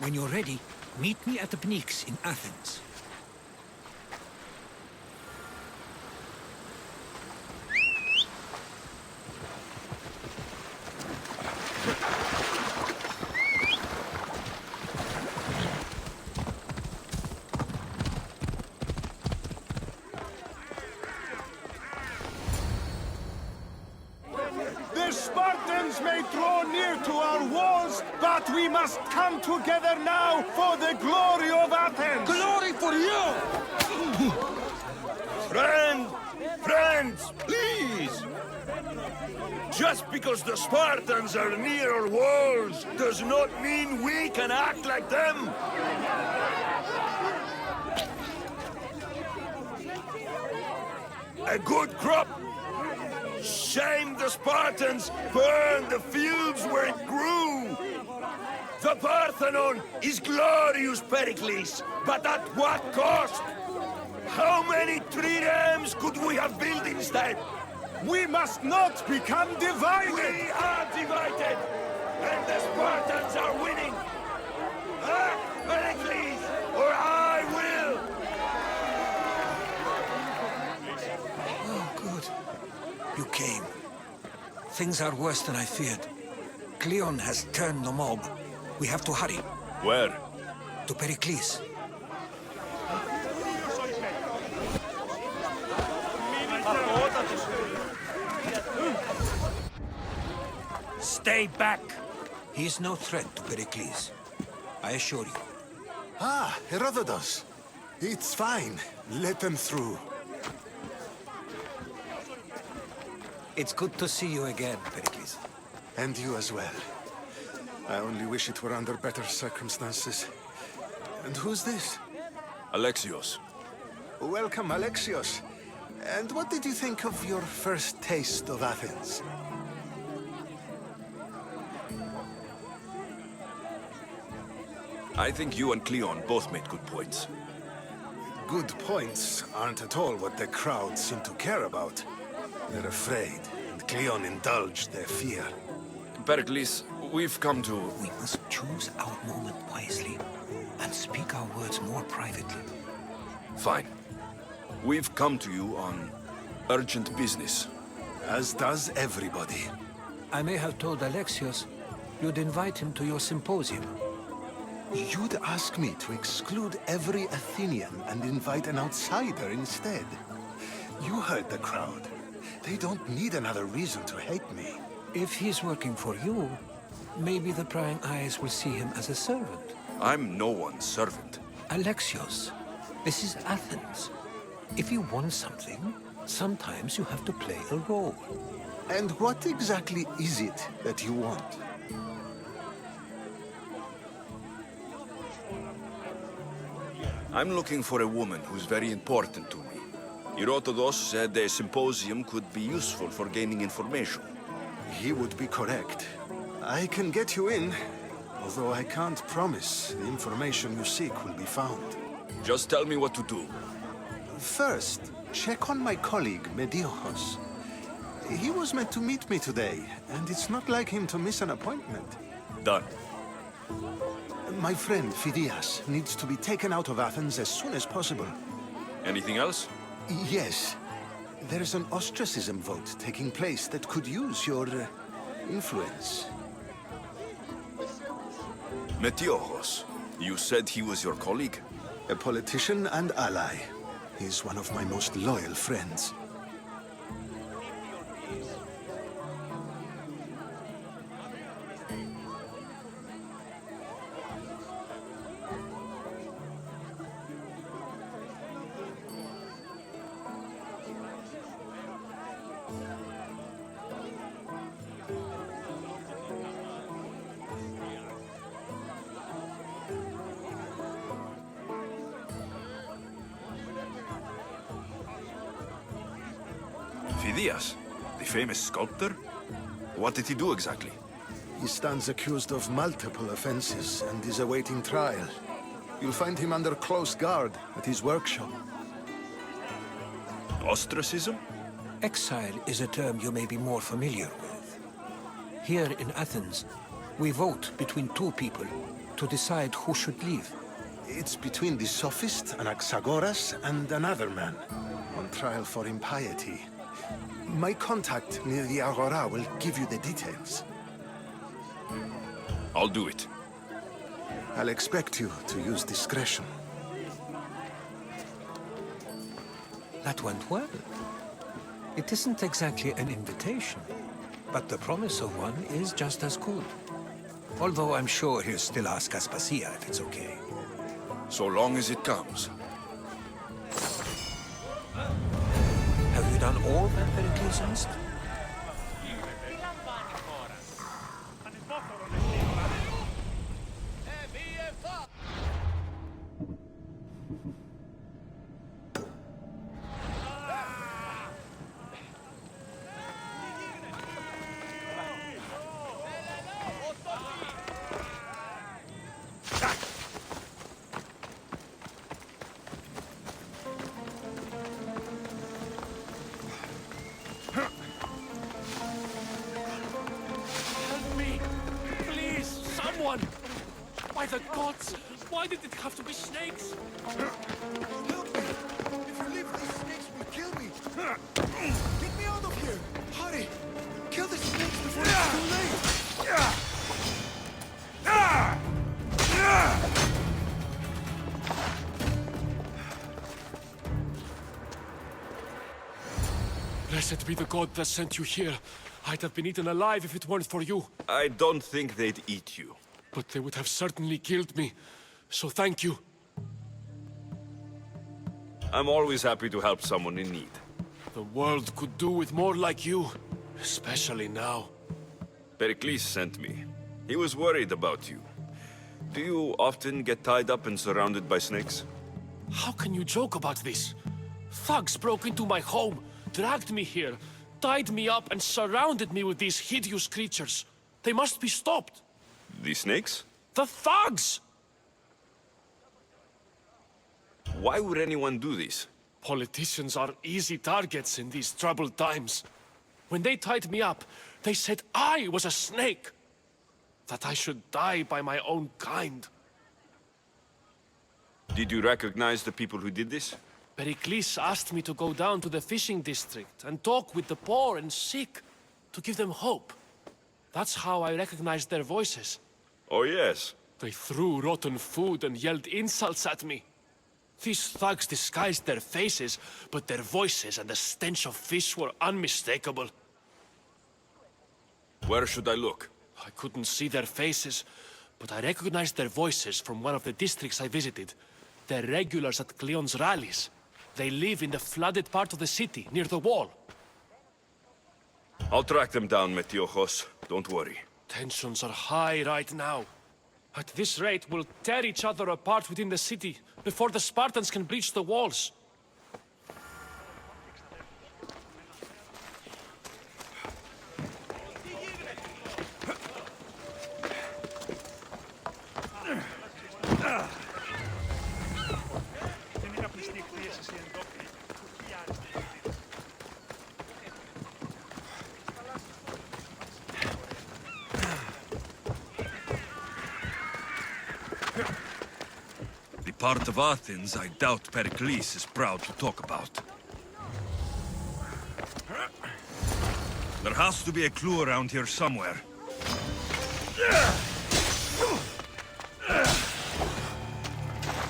When you're ready, meet me at the Pnyx in Athens. The Spartans may draw near to our walls, but we must come together now for the glory of Athens! Glory for you! Friends, please! Just because the Spartans are near our walls does not mean we can act like them! A good crop! Shame the Spartans burned the fields where it grew! The Parthenon is glorious, Pericles, but at what cost? How many triremes could we have built instead? We must not become divided! We are divided, and the Spartans are winning! Ah, Pericles, or I will! Oh, good. You came. Things are worse than I feared. Cleon has turned the mob. We have to hurry. Where? To Pericles. Stay back! He is no threat to Pericles. I assure you. Ah, Herodotus. It's fine. Let them through. It's good to see you again, Pericles. And you as well. I only wish it were under better circumstances. And who's this? Alexios. Welcome, Alexios. And what did you think of your first taste of Athens? I think you and Cleon both made good points. Good points aren't at all what the crowd seem to care about. They're afraid, and Cleon indulged their fear. Pericles, we've come to... We must choose our moment wisely and speak our words more privately. Fine. We've come to you on urgent business. As does everybody. I may have told Alexios you'd invite him to your symposium. You'd ask me to exclude every Athenian and invite an outsider instead. You heard the crowd. They don't need another reason to hate me. If he's working for you, maybe the prying eyes will see him as a servant. I'm no one's servant. Alexios, this is Athens. If you want something, sometimes you have to play a role. And what exactly is it that you want? I'm looking for a woman who's very important to me. Herodotus said a symposium could be useful for gaining information. He would be correct. I can get you in, although I can't promise the information you seek will be found. Just tell me what to do. First, check on my colleague, Mediochos. He was meant to meet me today, and it's not like him to miss an appointment. Done. My friend, Phidias, needs to be taken out of Athens as soon as possible. Anything else? Yes. There's an ostracism vote taking place that could use your influence. Metiochos. You said he was your colleague? A politician and ally. He's one of my most loyal friends. Phidias, the famous sculptor? What did he do exactly? He stands accused of multiple offenses and is awaiting trial. You'll find him under close guard at his workshop. Ostracism? Exile is a term you may be more familiar with. Here in Athens, we vote between two people to decide who should leave? It's between the sophist, Anaxagoras, and another man, on trial for impiety. My contact near the Agora will give you the details. I'll do it. I'll expect you to use discretion. That went well. It isn't exactly an invitation, but the promise of one is just as good. Although I'm sure he'll still ask Aspasia if it's okay. So long as it comes. Have you done all that Pericles asked? By the gods! Why did it have to be snakes? Help me! If you leave, these snakes will kill me! Get me out of here! Hurry! Kill the snakes before it's too late! Blessed be the god that sent you here. I'd have been eaten alive if it weren't for you. I don't think they'd eat you. But they would have certainly killed me. So thank you. I'm always happy to help someone in need. The world could do with more like you. Especially now. Pericles sent me. He was worried about you. Do you often get tied up and surrounded by snakes? How can you joke about this? Thugs broke into my home, dragged me here, tied me up and surrounded me with these hideous creatures. They must be stopped. The snakes? The thugs! Why would anyone do this? Politicians are easy targets in these troubled times. When they tied me up, they said I was a snake. That I should die by my own kind. Did you recognize the people who did this? Pericles asked me to go down to the fishing district and talk with the poor and sick, to give them hope. That's how I recognized their voices. Oh yes. They threw rotten food and yelled insults at me. These thugs disguised their faces, but their voices and the stench of fish were unmistakable. Where should I look? I couldn't see their faces, but I recognized their voices from one of the districts I visited. They're regulars at Cleon's rallies. They live in the flooded part of the city, near the wall. I'll track them down, Metiojos. Don't worry. Tensions are high right now. At this rate, we'll tear each other apart within the city, before the Spartans can breach the walls. The part of Athens I doubt Pericles is proud to talk about. There has to be a clue around here somewhere.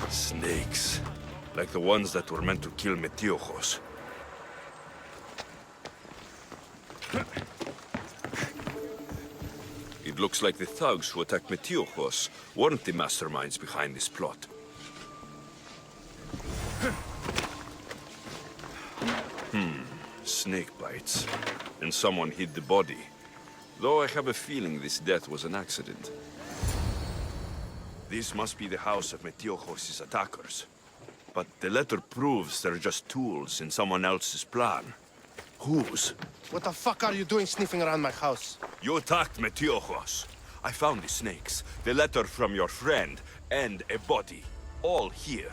Snakes. Like the ones that were meant to kill Metiojos. It looks like the thugs who attacked Metiojos weren't the masterminds behind this plot. Snake bites. And someone hid the body. Though I have a feeling this death was an accident. This must be the house of Metiojos' attackers. But the letter proves they're just tools in someone else's plan. Whose? What the fuck are you doing sniffing around my house? You attacked Metiojos. I found the snakes, the letter from your friend, and a body. All here.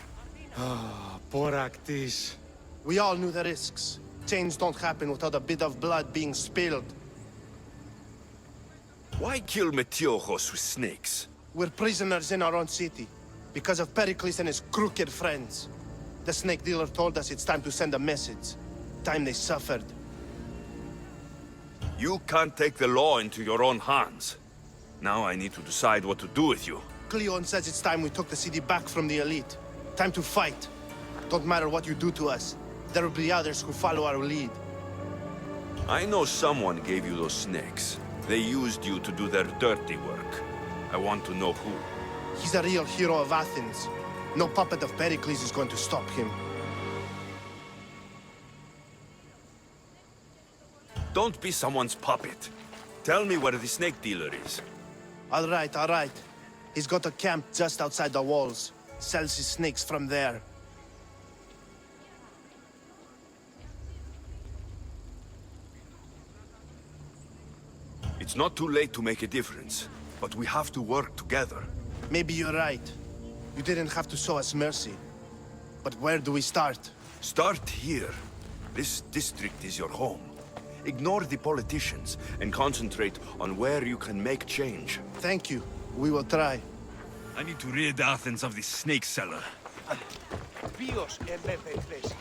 Boraktis. We all knew the risks. Change don't happen without a bit of blood being spilled. Why kill Metiojos with snakes? We're prisoners in our own city, because of Pericles and his crooked friends. The snake dealer told us it's time to send a message. Time they suffered. You can't take the law into your own hands. Now I need to decide what to do with you. Cleon says it's time we took the city back from the elite. Time to fight. Don't matter what you do to us. There will be others who follow our lead. I know someone gave you those snakes. They used you to do their dirty work. I want to know who. He's a real hero of Athens. No puppet of Pericles is going to stop him. Don't be someone's puppet. Tell me where the snake dealer is. All right, all right. He's got a camp just outside the walls. Sells his snakes from there. It's not too late to make a difference, but we have to work together. Maybe you're right. You didn't have to show us mercy. But where do we start? Start here. This district is your home. Ignore the politicians and concentrate on where you can make change. Thank you. We will try. I need to rid Athens of this snake seller. Bios MPP3.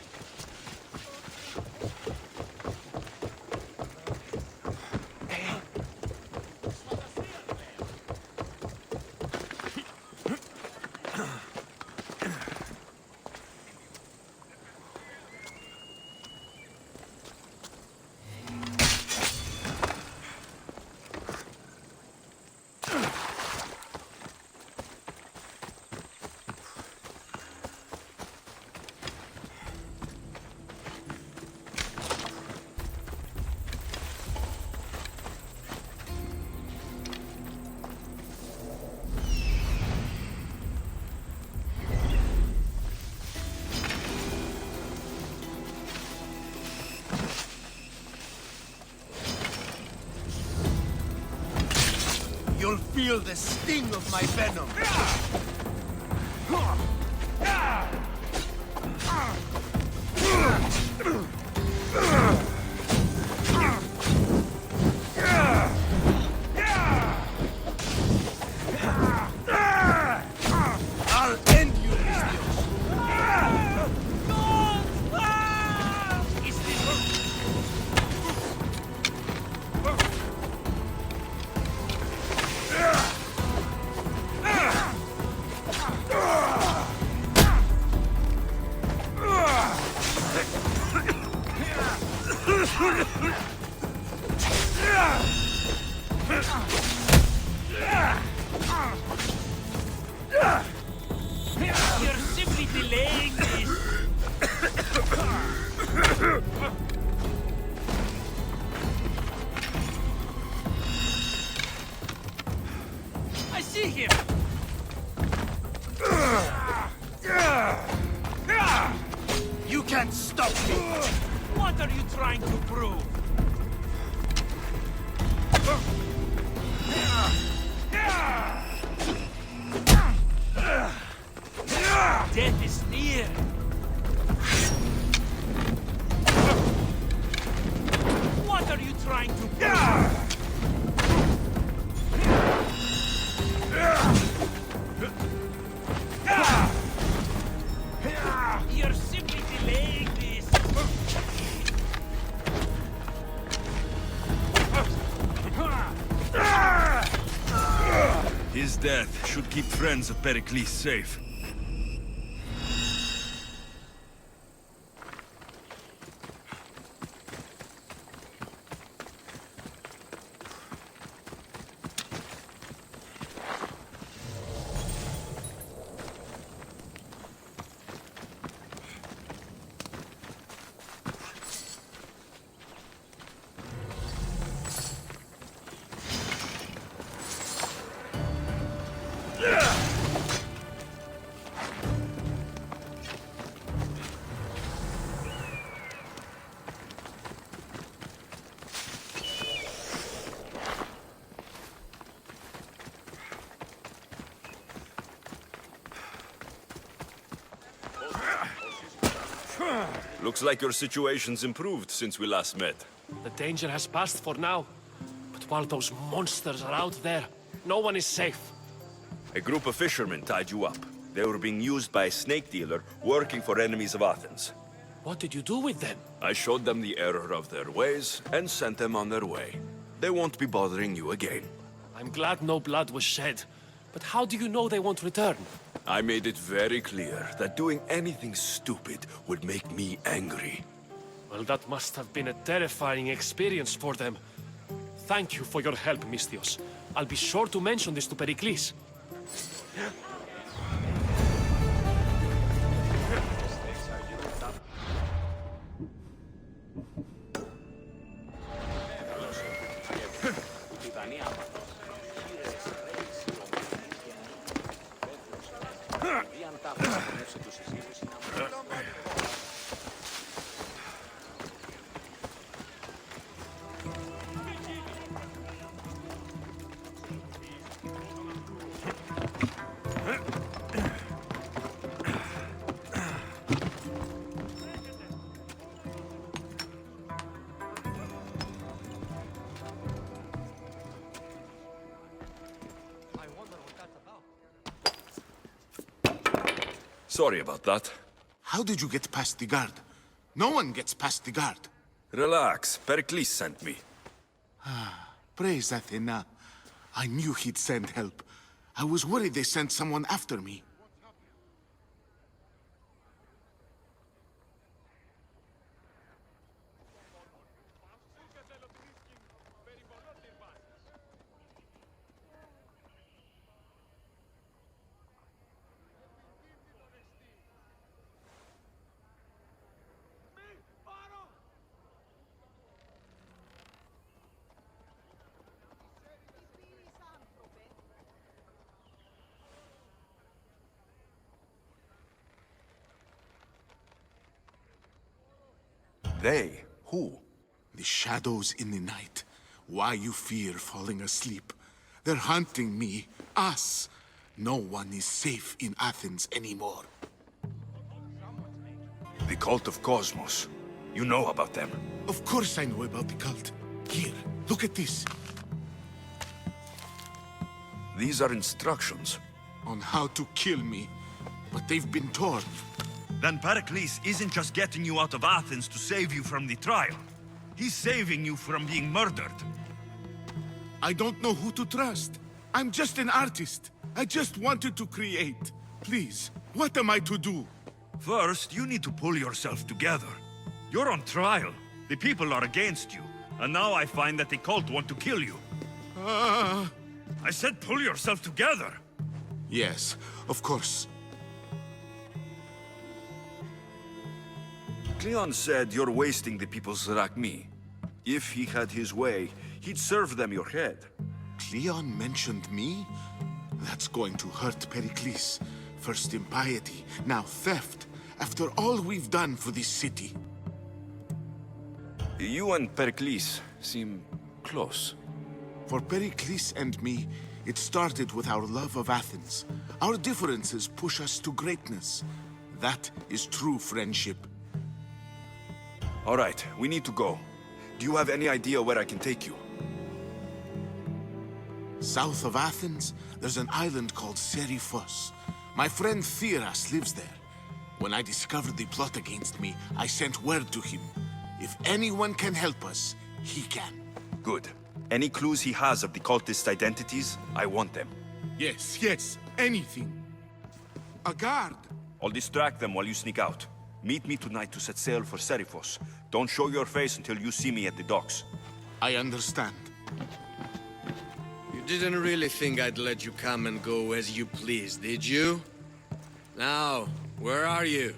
You'll feel the sting of my venom. I'll end you, You're simply delaying this. I see him. You can't stop me! What are you trying to prove? Death is near. What are you trying to prove? You're simply delaying this. His death should keep friends of Pericles safe. Looks like your situation's improved since we last met. The danger has passed for now. But while those monsters are out there, no one is safe. A group of fishermen tied you up. They were being used by a snake dealer working for enemies of Athens. What did you do with them? I showed them the error of their ways and sent them on their way. They won't be bothering you again. I'm glad no blood was shed. But how do you know they won't return? I made it very clear that doing anything stupid would make me angry. Well, that must have been a terrifying experience for them. Thank you for your help, Misthios. I'll be sure to mention this to Pericles. Sorry about that. How did you get past the guard? No one gets past the guard. Relax, Pericles sent me. Praise Athena. I knew he'd send help. I was worried they sent someone after me. They? Who? The shadows in the night. Why you fear falling asleep? They're hunting me, us. No one is safe in Athens anymore. The cult of Cosmos. You know about them. Of course I know about the cult. Here, look at this. These are instructions. On how to kill me. But they've been torn. Then Pericles isn't just getting you out of Athens to save you from the trial. He's saving you from being murdered. I don't know who to trust. I'm just an artist. I just wanted to create. Please, what am I to do? First, you need to pull yourself together. You're on trial. The people are against you. And now I find that the cult want to kill you. I said pull yourself together. Yes, of course. Cleon said you're wasting the people's Zrakmi. If he had his way, he'd serve them your head. Cleon mentioned me? That's going to hurt Pericles. First impiety, now theft. After all we've done for this city. You and Pericles seem close. For Pericles and me, it started with our love of Athens. Our differences push us to greatness. That is true friendship. All right, we need to go. Do you have any idea where I can take you? South of Athens, there's an island called Seriphos. My friend Theras lives there. When I discovered the plot against me, I sent word to him. If anyone can help us, he can. Good. Any clues he has of the cultists' identities, I want them. Yes, anything. A guard. I'll distract them while you sneak out. Meet me tonight to set sail for Seriphos. Don't show your face until you see me at the docks. I understand. You didn't really think I'd let you come and go as you please, did you? Now, where are you?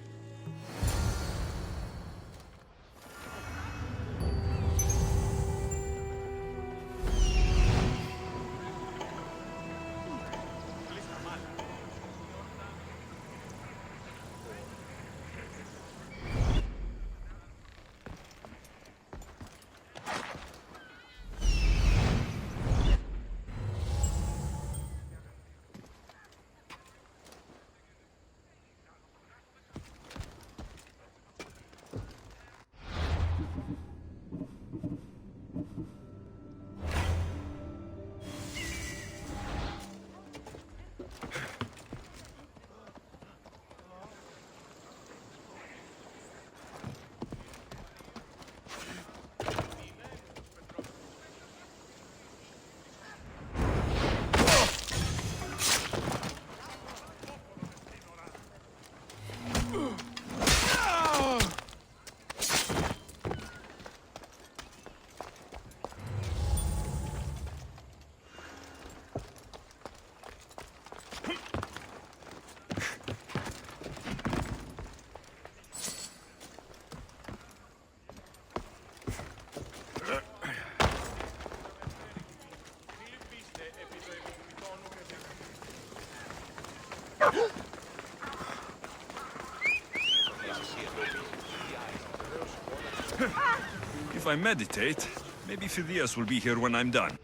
If I meditate, maybe Phidias will be here when I'm done.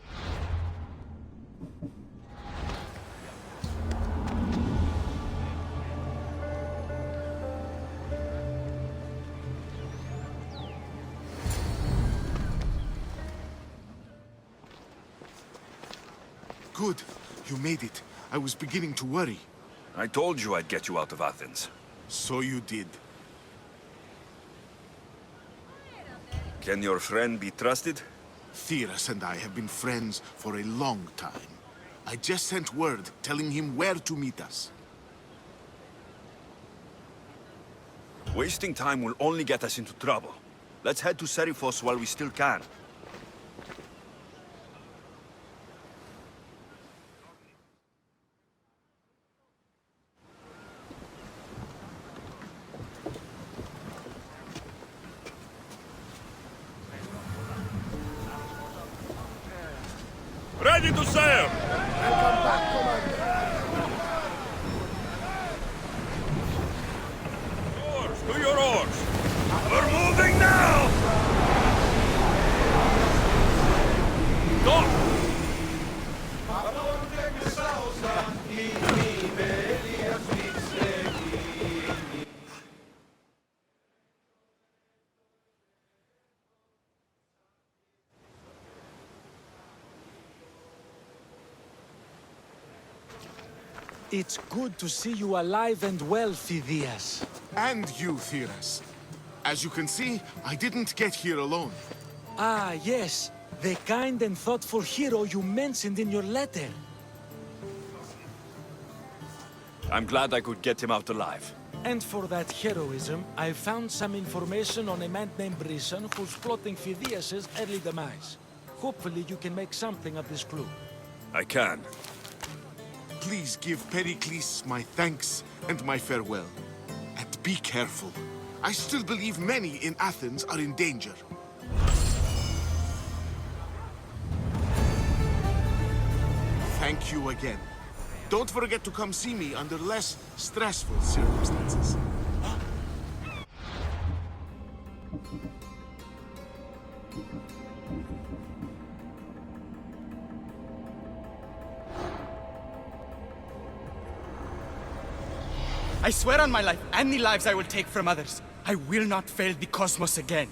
Good. You made it. I was beginning to worry. I told you I'd get you out of Athens. So you did. Can your friend be trusted? Theras and I have been friends for a long time. I just sent word telling him where to meet us. Wasting time will only get us into trouble. Let's head to Serifos while we still can. Ready to sail! Oars, to your oars! We're moving now! Go! It's good to see you alive and well, Phidias. And you, Theras. As you can see, I didn't get here alone. Ah, yes. The kind and thoughtful hero you mentioned in your letter. I'm glad I could get him out alive. And for that heroism, I found some information on a man named Brisson who's plotting Phidias' early demise. Hopefully you can make something of this clue. I can. Please give Pericles my thanks and my farewell. And be careful. I still believe many in Athens are in danger. Thank you again. Don't forget to come see me under less stressful circumstances. I swear on my life, and the lives I will take from others, I will not fail the cosmos again.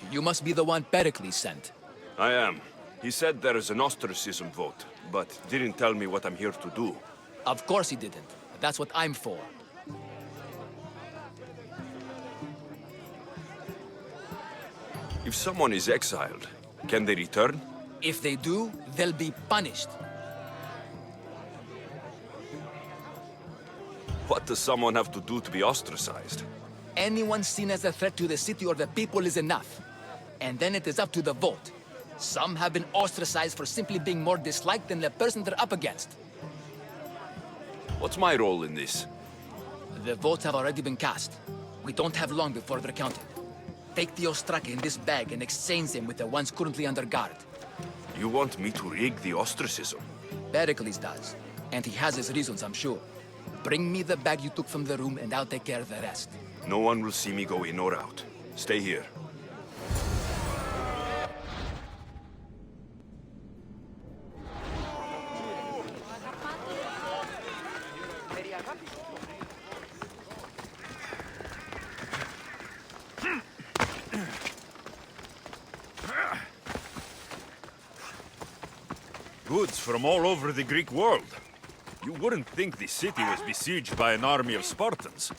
You must be the one Pericles sent. I am. He said there is an ostracism vote, but didn't tell me what I'm here to do. Of course he didn't. That's what I'm for. If someone is exiled, can they return? If they do, they'll be punished. What does someone have to do to be ostracized? Anyone seen as a threat to the city or the people is enough. And then it is up to the vote. Some have been ostracized for simply being more disliked than the person they're up against. What's my role in this? The votes have already been cast. We don't have long before they're counted. Take the ostraka in this bag and exchange them with the ones currently under guard. You want me to rig the ostracism? Pericles does. And he has his reasons, I'm sure. Bring me the bag you took from the room and I'll take care of the rest. No one will see me go in or out. Stay here. Goods from all over the Greek world. You wouldn't think the city was besieged by an army of Spartans.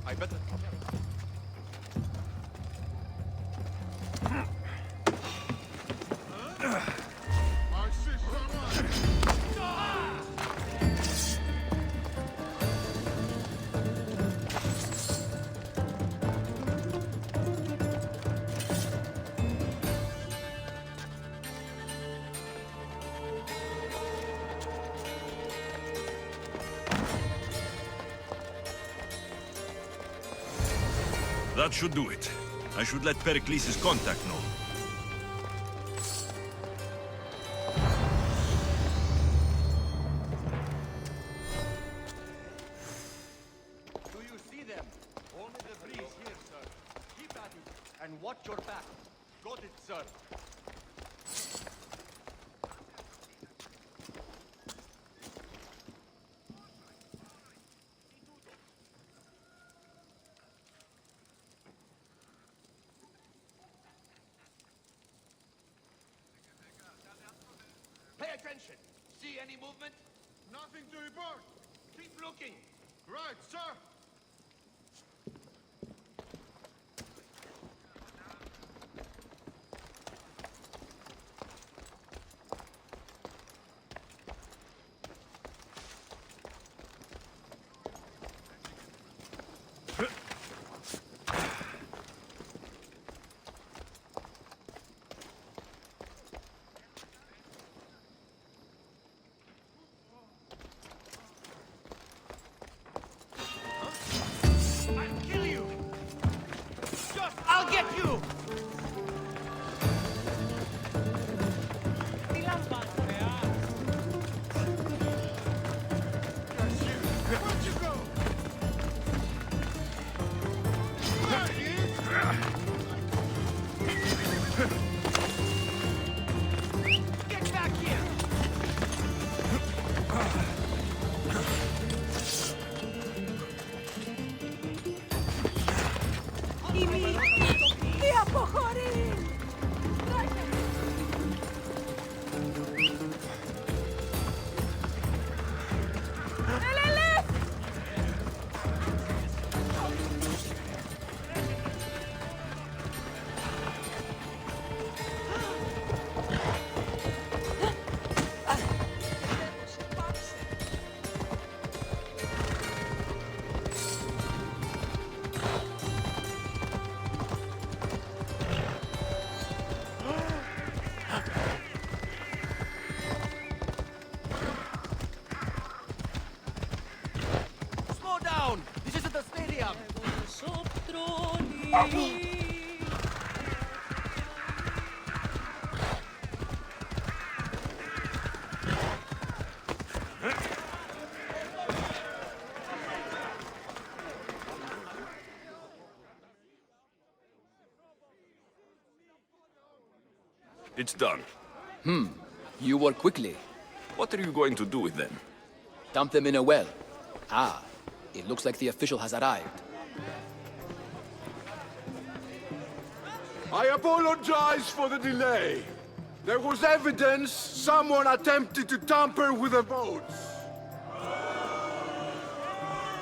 I better be careful. March That should do it. I should let Pericles' contact know. Do you see them? Only the breeze here, sir. Keep at it, and watch your back. Got it, sir. Pay attention. See any movement? Nothing to report. Keep looking. Right, sir. I'll kill you. I'll get you. Where'd you go? There he is. Get back here. Τι αποχωρεί! Ελελέ! Slow down. This isn't the stadium. It's done. You work quickly. What are you going to do with them? Dump them in a well. Ah, it looks like the official has arrived. I apologize for the delay. There was evidence someone attempted to tamper with the votes.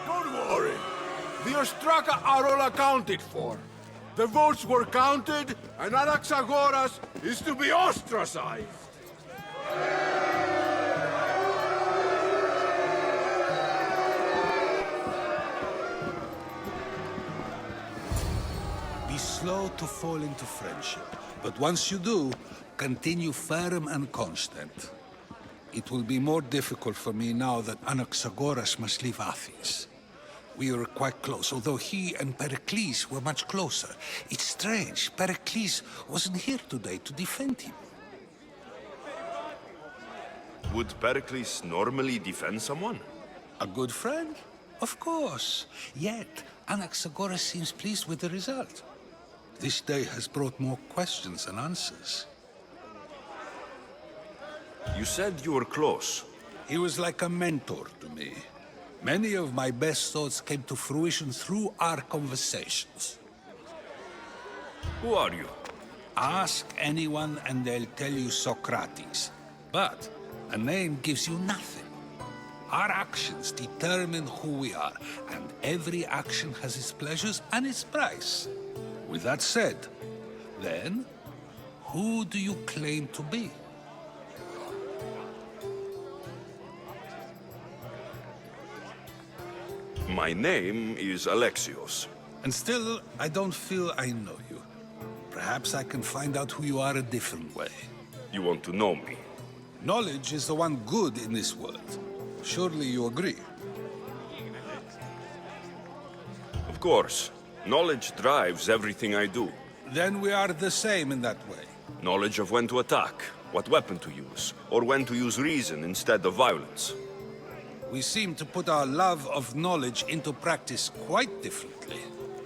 Don't worry. The Ostraka are all accounted for. The votes were counted, and Anaxagoras is to be ostracized. Be slow to fall into friendship, but once you do, continue firm and constant. It will be more difficult for me now that Anaxagoras must leave Athens. We were quite close, although he and Pericles were much closer. It's strange, Pericles wasn't here today to defend him. Would Pericles normally defend someone? A good friend? Of course. Yet, Anaxagoras seems pleased with the result. This day has brought more questions than answers. You said you were close. He was like a mentor to me. Many of my best thoughts came to fruition through our conversations. Who are you? Ask anyone and they'll tell you Socrates. But a name gives you nothing. Our actions determine who we are, and every action has its pleasures and its price. With that said, then, who do you claim to be? My name is Alexios. And still, I don't feel I know you. Perhaps I can find out who you are a different way. You want to know me? Knowledge is the one good in this world. Surely you agree? Of course. Knowledge drives everything I do. Then we are the same in that way. Knowledge of when to attack, what weapon to use, or when to use reason instead of violence. We seem to put our love of knowledge into practice quite differently.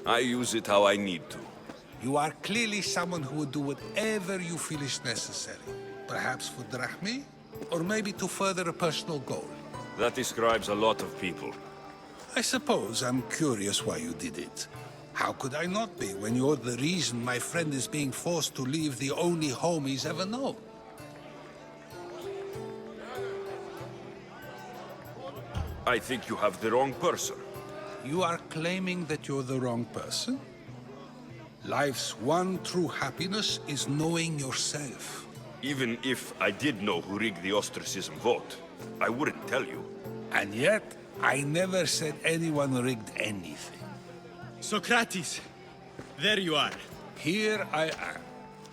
I use it how I need to. You are clearly someone who would do whatever you feel is necessary. Perhaps for drachmi, or maybe to further a personal goal. That describes a lot of people. I suppose I'm curious why you did it. How could I not be when you're the reason my friend is being forced to leave the only home he's ever known? I think you have the wrong person. You are claiming that you're the wrong person? Life's one true happiness is knowing yourself. Even if I did know who rigged the ostracism vote, I wouldn't tell you. And yet, I never said anyone rigged anything. Socrates, there you are. Here I am.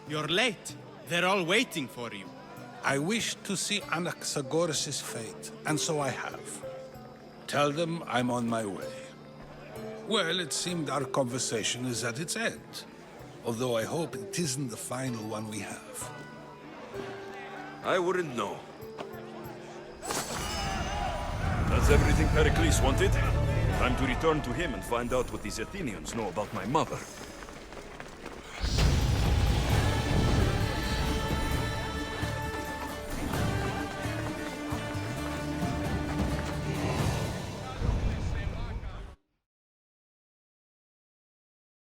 You're late. They're all waiting for you. I wish to see Anaxagoras' fate, and so I have. Tell them I'm on my way. Well, it seemed our conversation is at its end. Although I hope it isn't the final one we have. I wouldn't know. That's everything Pericles wanted. Time to return to him and find out what these Athenians know about my mother.